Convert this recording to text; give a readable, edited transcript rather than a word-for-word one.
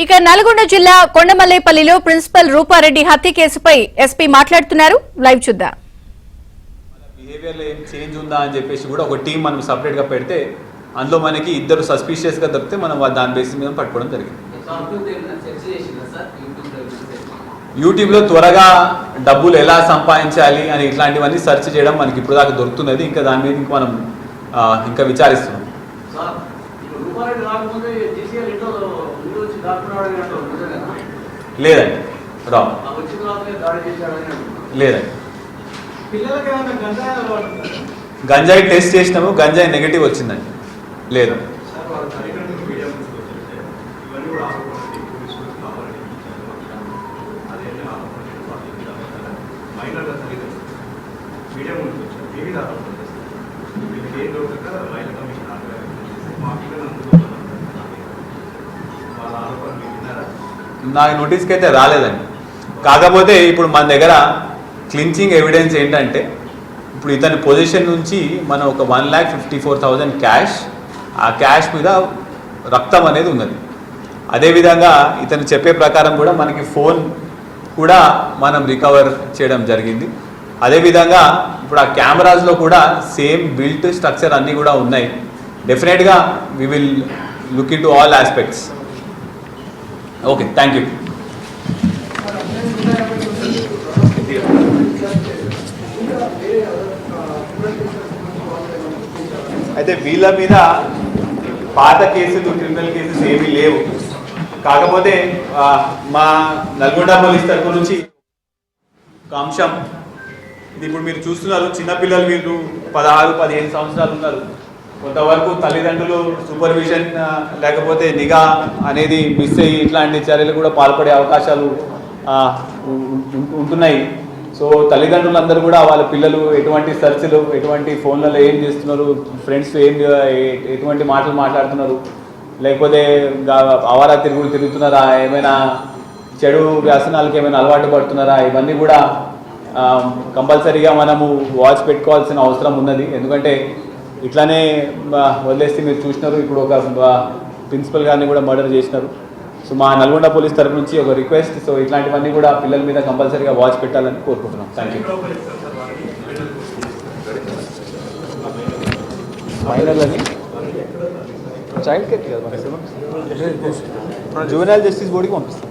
ఇక నల్గొండ జిల్లా కొండమల్లేపల్లిలో ప్రిన్సిపల్ రూపారెడ్డి హత్య కేసుపై ఎస్పీ మాట్లాడుతున్నారు. లైవ్ చూద్దాం. బిహేవియర్లో ఏం చేంజ్ ఉందా అని చెప్పేసి కూడా ఒక టీం మనం సపరేట్గా పెడితే అందులో మనకి ఇద్దరు సస్పిషియస్గా దొరికితే మనం దాని బేసిస్ మీద పట్టుకోవడం జరిగింది. యూట్యూబ్లో త్వరగా డబ్బులు ఎలా సంపాదించాలి అని ఇట్లాంటివన్నీ సెర్చ్ చేయడం మనకి ఇప్పుడు దాకా దొరుకుతున్నది. ఇంకా దాని మీద ఇంకా మనం ఇంకా విచారిస్తున్నాం. లేదండి, రాంగ్. లేదండి, గంజాయి టెస్ట్ చేసినాము, గంజాయి నెగిటివ్ వచ్చిందండి. లేదు, నాకు నోటీస్కి అయితే రాలేదండి. కాకపోతే ఇప్పుడు మన దగ్గర క్లించింగ్ ఎవిడెన్స్ ఏంటంటే ఇప్పుడు ఇతని పొజిషన్ నుంచి మనం ఒక 1,54,000 క్యాష్, ఆ క్యాష్ మీద రక్తం అనేది ఉన్నది. అదేవిధంగా ఇతను చెప్పే ప్రకారం కూడా మనకి ఫోన్ కూడా మనం రికవర్ చేయడం జరిగింది. అదేవిధంగా ఇప్పుడు ఆ కెమెరాస్లో కూడా సేమ్ బిల్ట్ స్ట్రక్చర్ అన్నీ కూడా ఉన్నాయి. డెఫినెట్గా we will look into all aspects. Okay, thank you. అయితే వీళ్ళ మీద పాత కేసులు, క్రిమినల్ కేసెస్ ఏమీ లేవు. కాకపోతే మా నల్గొండ పోలీస్ తరఫు నుంచి ఒక అంశం ఇది, ఇప్పుడు మీరు చూస్తున్నారు చిన్నపిల్లలు, వీళ్ళు 16-15 సంవత్సరాలు ఉన్నారు. కొంతవరకు తల్లిదండ్రులు సూపర్విజన్ లేకపోతే నిఘా అనేది మిస్ అయ్యి ఇట్లాంటి చర్యలు కూడా పాల్పడే అవకాశాలు ఉంటున్నాయి. సో తల్లిదండ్రులందరూ కూడా వాళ్ళ పిల్లలు ఎటువంటి సెర్చ్లు, ఎటువంటి ఫోన్లలో ఏం చేస్తున్నారు, ఫ్రెండ్స్ ఎటువంటి మాటలు మాట్లాడుతున్నారు, లేకపోతే ఆవారా తిరుగుతున్నారా, ఏమైనా చెడు వ్యసనాలకు ఏమైనా అలవాటు పడుతున్నారా, ఇవన్నీ కూడా కంపల్సరీగా మనము వాచ్ పెట్టుకోవాల్సిన అవసరం ఉన్నది. ఎందుకంటే ఇట్లానే వదిలేస్తే మీరు చూసినారు, ఇప్పుడు ఒక ప్రిన్సిపల్ గారిని కూడా మర్డర్ చేసినారు. సో మా నల్గొండ పోలీస్ తరఫు నుంచి ఒక రిక్వెస్ట్, సో ఇట్లాంటివన్నీ కూడా పిల్లల మీద కంపల్సరీగా వాచ్ పెట్టాలని కోరుకుంటున్నాం. Thank you. మైనర్లని చైల్డ్ కేర్ కదా, జువెనైల్ జస్టిస్ బోర్డుకి పంపిస్తాం.